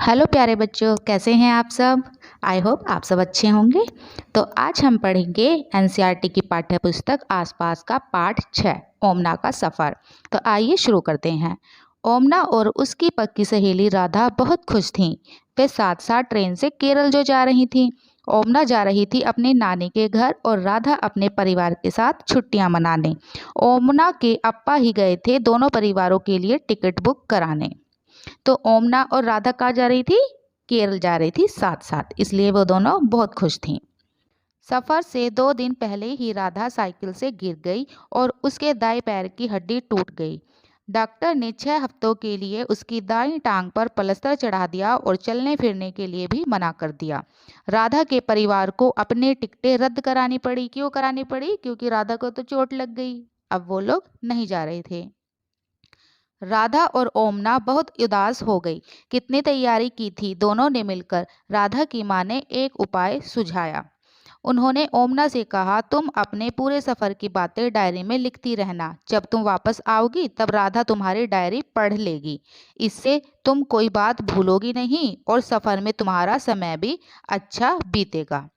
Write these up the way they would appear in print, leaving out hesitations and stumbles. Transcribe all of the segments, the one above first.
Hello प्यारे बच्चों, कैसे हैं आप सब। आई होप आप सब अच्छे होंगे। तो आज हम पढ़ेंगे एनसीईआरटी की पाठ्य पुस्तक आसपास का पाठ 6 ओमना का सफ़र। तो आइए शुरू करते हैं। ओमना और उसकी पक्की सहेली राधा बहुत खुश थीं। वे साथ साथ ट्रेन से केरल जो जा रही थीं। ओमना जा रही थी अपने नानी के घर और राधा अपने परिवार के साथ छुट्टियां मनाने। ओमना के अप्पा ही गए थे दोनों परिवारों के लिए टिकट बुक कराने। तो ओमना और राधा कहाँ जा रही थी? केरल जा रही थी साथ साथ, इसलिए वो दोनों बहुत खुश थीं। सफ़र से 2 दिन पहले ही राधा साइकिल से गिर गई और उसके दाएं पैर की हड्डी टूट गई। डॉक्टर ने 6 हफ्तों के लिए उसकी दाईं टांग पर प्लास्टर चढ़ा दिया और चलने फिरने के लिए भी मना कर दिया। राधा के परिवार को अपनी टिकटें रद्द करानी पड़ी। क्यों करानी पड़ी? क्योंकि राधा को तो चोट लग गई। अब वो लोग नहीं जा रहे थे। राधा और ओमना बहुत उदास हो गई। कितनी तैयारी की थी दोनों ने मिलकर। राधा की माँ ने एक उपाय सुझाया। उन्होंने ओमना से कहा, तुम अपने पूरे सफ़र की बातें डायरी में लिखती रहना। जब तुम वापस आओगी तब राधा तुम्हारी डायरी पढ़ लेगी। इससे तुम कोई बात भूलोगी नहीं और सफ़र में तुम्हारा समय भी अच्छा बीतेगा।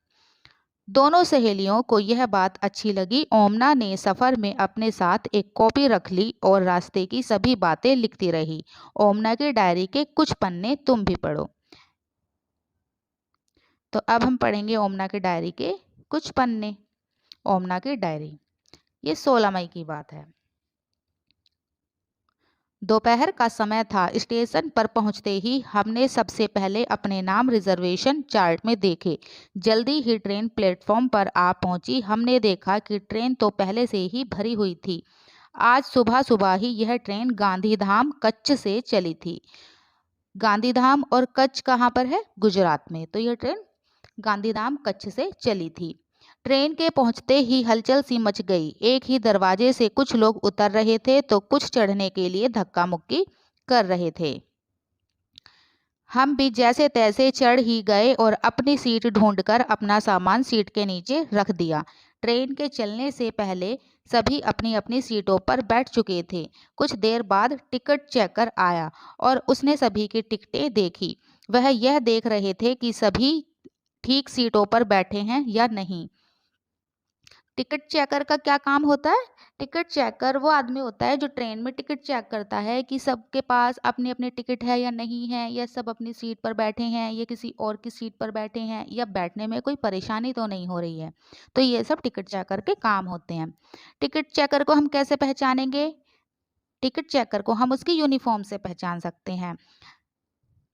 दोनों सहेलियों को यह बात अच्छी लगी। ओमना ने सफ़र में अपने साथ एक कॉपी रख ली और रास्ते की सभी बातें लिखती रही। ओमना की डायरी के कुछ पन्ने तुम भी पढ़ो। तो अब हम पढ़ेंगे ओमना की डायरी के कुछ पन्ने। ओमना की डायरी, ये 16 मई की बात है। दोपहर का समय था। स्टेशन पर पहुंचते ही हमने सबसे पहले अपने नाम रिजर्वेशन चार्ट में देखे। जल्दी ही ट्रेन प्लेटफॉर्म पर आ पहुंची। हमने देखा कि ट्रेन तो पहले से ही भरी हुई थी। आज सुबह सुबह ही यह ट्रेन गांधीधाम कच्छ से चली थी। गांधीधाम और कच्छ कहाँ पर है? गुजरात में। तो यह ट्रेन गांधीधाम कच्छ से चली थी। ट्रेन के पहुंचते ही हलचल सी मच गई। एक ही दरवाजे से कुछ लोग उतर रहे थे तो कुछ चढ़ने के लिए धक्का मुक्की कर रहे थे। हम भी जैसे तैसे चढ़ ही गए और अपनी सीट ढूंढकर अपना सामान सीट के नीचे रख दिया। ट्रेन के चलने से पहले सभी अपनी अपनी सीटों पर बैठ चुके थे। कुछ देर बाद टिकट चेकर आया और उसने सभी की टिकटें देखी। वह यह देख रहे थे कि सभी ठीक सीटों पर बैठे हैं या नहीं। टिकट चेकर का क्या काम होता है? टिकट चेकर वो आदमी होता है जो ट्रेन में टिकट चेक करता है कि सबके पास अपनी अपनी टिकट है या नहीं है, या सब अपनी सीट पर बैठे हैं या किसी और की सीट पर बैठे हैं, या बैठने में कोई परेशानी तो नहीं हो रही है। तो ये सब टिकट चेकर के काम होते हैं। टिकट चेकर को हम कैसे पहचानेंगे? टिकट चेकर को हम उसकी यूनिफॉर्म से पहचान सकते हैं।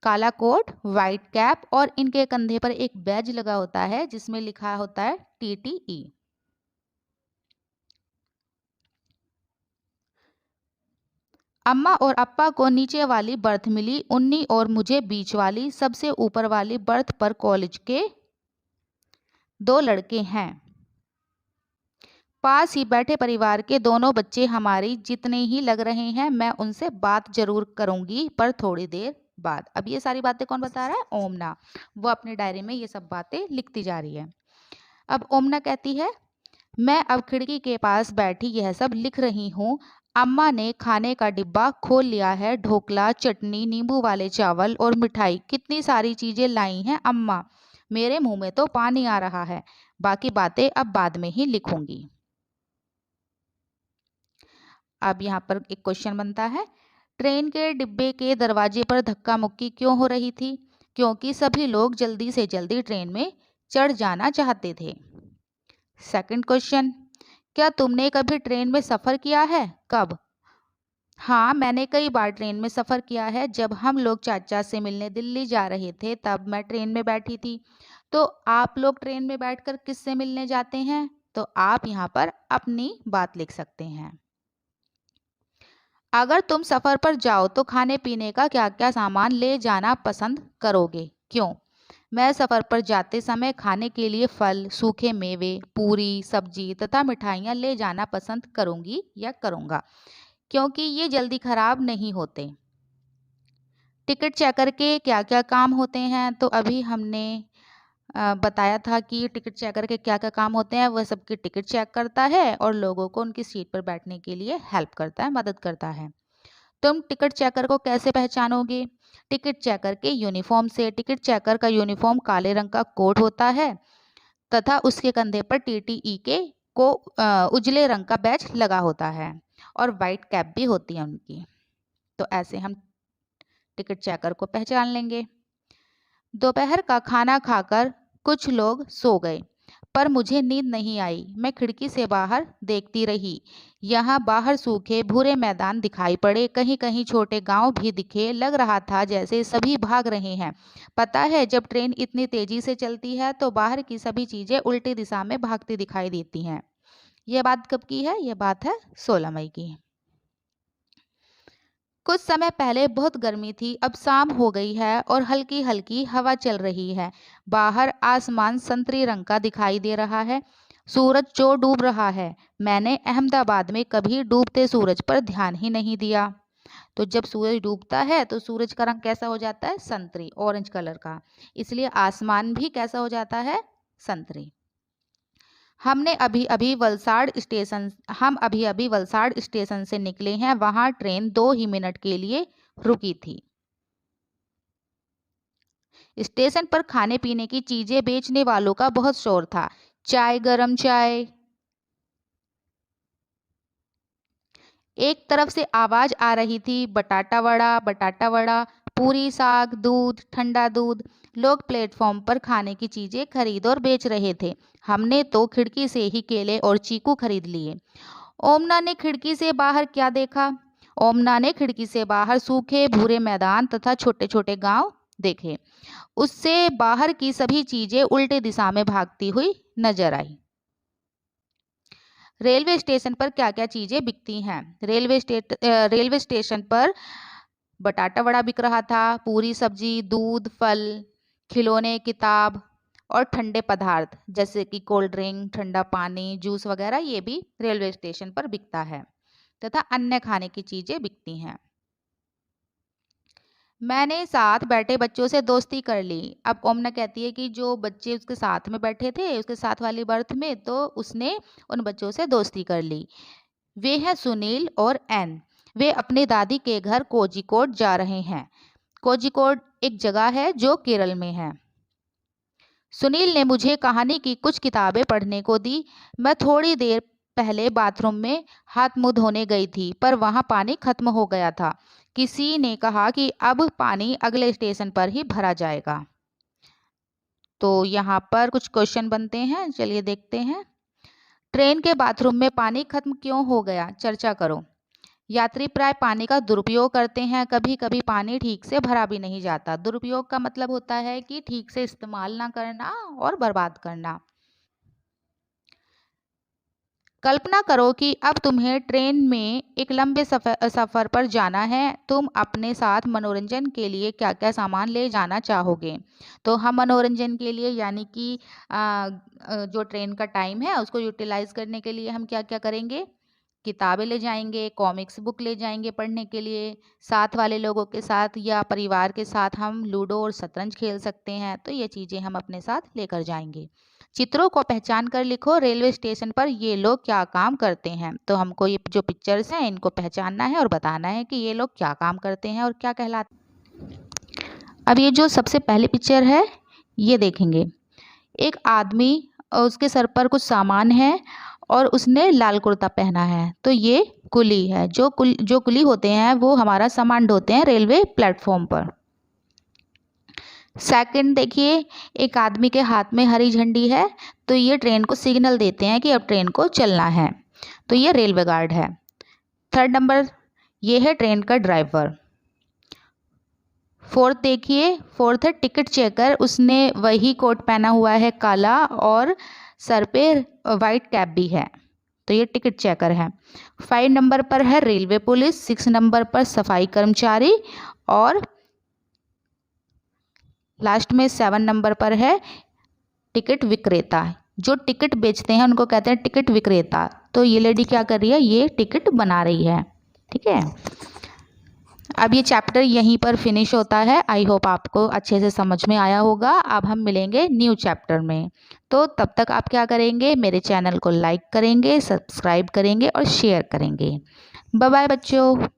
काला कोट, वाइट कैप और इनके कंधे पर एक बैज लगा होता है जिसमें लिखा होता है TTE। अम्मा और अप्पा को नीचे वाली बर्थ मिली। उन्नी और मुझे बीच वाली। सबसे ऊपर वाली बर्थ पर कॉलेज के 2 लड़के हैं। पास ही बैठे परिवार के दोनों बच्चे हमारी जितने ही लग रहे हैं। मैं उनसे बात जरूर करूंगी पर थोड़ी देर बाद। अब ये सारी बातें कौन बता रहा है? ओमना। वो अपनी डायरी में ये सब बातें लिखती जा रही है। अब ओमना कहती है, मैं अब खिड़की के पास बैठी यह सब लिख रही हूँ। अम्मा ने खाने का डिब्बा खोल लिया है। ढोकला, चटनी, नींबू वाले चावल और मिठाई, कितनी सारी चीजें लाई हैं अम्मा। मेरे मुंह में तो पानी आ रहा है। बाकी बातें अब बाद में ही लिखूंगी। अब यहाँ पर एक क्वेश्चन बनता है, ट्रेन के डिब्बे के दरवाजे पर धक्का मुक्की क्यों हो रही थी? क्योंकि सभी लोग जल्दी से जल्दी ट्रेन में चढ़ जाना चाहते थे। सेकंड क्वेश्चन, क्या तुमने कभी ट्रेन में सफ़र किया है? कब? हाँ, मैंने कई बार ट्रेन में सफ़र किया है। जब हम लोग चाचा से मिलने दिल्ली जा रहे थे तब मैं ट्रेन में बैठी थी। तो आप लोग ट्रेन में बैठकर किससे मिलने जाते हैं? तो आप यहाँ पर अपनी बात लिख सकते हैं। अगर तुम सफ़र पर जाओ तो खाने पीने का क्या क्या सामान ले जाना पसंद करोगे? क्यों? मैं सफ़र पर जाते समय खाने के लिए फल, सूखे मेवे, पूरी, सब्जी तथा मिठाइयाँ ले जाना पसंद करूँगी या करूँगा, क्योंकि ये जल्दी खराब नहीं होते। टिकट चेकर के क्या क्या काम होते हैं? तो अभी हमने बताया था कि टिकट चेकर के क्या क्या काम होते हैं। वह सबकी टिकट चेक करता है और लोगों को उनकी सीट पर बैठने के लिए हेल्प करता है, मदद करता है। तुम टिकट चेकर को कैसे पहचानोगे? टिकट चेकर के यूनिफॉर्म से। टिकट चेकर का यूनिफॉर्म काले रंग का कोट होता है तथा उसके कंधे पर TTE के को उजले रंग का बैज लगा होता है और वाइट कैप भी होती है उनकी। तो ऐसे हम टिकट चेकर को पहचान लेंगे। दोपहर का खाना खाकर कुछ लोग सो गए, पर मुझे नींद नहीं आई। मैं खिड़की से बाहर देखती रही। यहाँ बाहर सूखे भूरे मैदान दिखाई पड़े, कहीं कहीं छोटे गांव भी दिखे। लग रहा था जैसे सभी भाग रहे हैं। पता है, जब ट्रेन इतनी तेजी से चलती है तो बाहर की सभी चीजें उल्टी दिशा में भागती दिखाई देती हैं। यह बात कब की है? यह बात है 16 मई की। कुछ समय पहले बहुत गर्मी थी, अब शाम हो गई है और हल्की हल्की हवा चल रही है। बाहर आसमान संतरी रंग का दिखाई दे रहा है। सूरज जो डूब रहा है। मैंने अहमदाबाद में कभी डूबते सूरज पर ध्यान ही नहीं दिया। तो जब सूरज डूबता है तो सूरज का रंग कैसा हो जाता है? संतरी, ऑरेंज कलर का। इसलिए आसमान भी कैसा हो जाता है? संतरी। हम अभी अभी वलसाड़ स्टेशन से निकले हैं। वहां ट्रेन 2 ही मिनट के लिए रुकी थी। स्टेशन पर खाने पीने की चीजें बेचने वालों का बहुत शोर था। चाय, गरम चाय। एक तरफ से आवाज आ रही थी, बटाटा वड़ा, बटाटा वड़ा, पूरी, साग, दूध, ठंडा दूध। लोग प्लेटफॉर्म पर खाने की चीजें खरीद और बेच रहे थे। हमने तो खिड़की से ही केले और चीकू खरीद लिए। ओमना ने खिड़की से बाहर क्या देखा? ओमना ने खिड़की से बाहर सूखे भूरे मैदान तथा छोटे छोटे गांव देखे। उससे बाहर की सभी चीजें उल्टे दिशा में भागती हुई नजर आई। रेलवे स्टेशन पर क्या क्या चीजें बिकती हैं? रेलवे स्टेशन पर बटाटा वड़ा बिक रहा था, पूरी सब्जी, दूध, फल, खिलौने, किताब और ठंडे पदार्थ जैसे कि कोल्ड ड्रिंक, ठंडा पानी, जूस वगैरह, ये भी रेलवे स्टेशन पर बिकता है तथा अन्य खाने की चीजें बिकती हैं। मैंने साथ बैठे बच्चों से दोस्ती कर ली। अब ओमना कहती है कि जो बच्चे उसके साथ में बैठे थे उसके साथ वाली बर्थ में, तो उसने उन बच्चों से दोस्ती कर ली। वे हैं सुनील और एन। वे अपनी दादी के घर कोझिकोड जा रहे हैं। कोझिकोड एक जगह है जो केरल में है। सुनील ने मुझे कहानी की कुछ किताबें पढ़ने को दी। मैं थोड़ी देर पहले बाथरूम में हाथ मुंह धोने गई थी, पर वहां पानी खत्म हो गया था। किसी ने कहा कि अब पानी अगले स्टेशन पर ही भरा जाएगा। तो यहाँ पर कुछ क्वेश्चन बनते हैं, चलिए देखते हैं। ट्रेन के बाथरूम में पानी खत्म क्यों हो गया? चर्चा करो। यात्री प्राय पानी का दुरुपयोग करते हैं। कभी कभी पानी ठीक से भरा भी नहीं जाता। दुरुपयोग का मतलब होता है कि ठीक से इस्तेमाल ना करना और बर्बाद करना। कल्पना करो कि अब तुम्हें ट्रेन में एक लंबे सफ़र पर जाना है। तुम अपने साथ मनोरंजन के लिए क्या क्या सामान ले जाना चाहोगे? तो हम मनोरंजन के लिए, यानी कि जो ट्रेन का टाइम है उसको यूटिलाइज करने के लिए हम क्या क्या करेंगे? किताबें ले जाएंगे, कॉमिक्स बुक ले जाएंगे पढ़ने के लिए। साथ वाले लोगों के साथ या परिवार के साथ हम लूडो और शतरंज खेल सकते हैं। तो ये चीज़ें हम अपने साथ लेकर जाएंगे। चित्रों को पहचान कर लिखो, रेलवे स्टेशन पर ये लोग क्या काम करते हैं। तो हमको ये जो पिक्चर्स हैं इनको पहचानना है और बताना है कि ये लोग क्या काम करते हैं और क्या कहलाते हैं। अब ये जो सबसे पहली पिक्चर है ये देखेंगे। एक आदमी, उसके सर पर कुछ सामान है और उसने लाल कुर्ता पहना है। तो ये कुली है। जो कुली होते हैं वो हमारा सामान ढोते हैं रेलवे प्लेटफॉर्म पर। सेकंड देखिए, एक आदमी के हाथ में हरी झंडी है, तो ये ट्रेन को सिग्नल देते हैं कि अब ट्रेन को चलना है। तो ये रेलवे गार्ड है। थर्ड नंबर, ये है ट्रेन का ड्राइवर। फोर्थ देखिए, फोर्थ है टिकट चेकर। उसने वही कोट पहना हुआ है काला और सर पे वाइट कैप भी है, तो ये टिकट चेकर है। 5 नंबर पर है रेलवे पुलिस। 6 नंबर पर सफाई कर्मचारी और लास्ट में 7 नंबर पर है टिकट विक्रेता। जो टिकट बेचते हैं उनको कहते हैं टिकट विक्रेता। तो ये लेडी क्या कर रही है? ये टिकट बना रही है। ठीक है, अब ये चैप्टर यहीं पर फिनिश होता है। आई होप आपको अच्छे से समझ में आया होगा। अब हम मिलेंगे न्यू चैप्टर में। तो तब तक आप क्या करेंगे? मेरे चैनल को लाइक करेंगे, सब्सक्राइब करेंगे और शेयर करेंगे। बाय बाय बच्चों।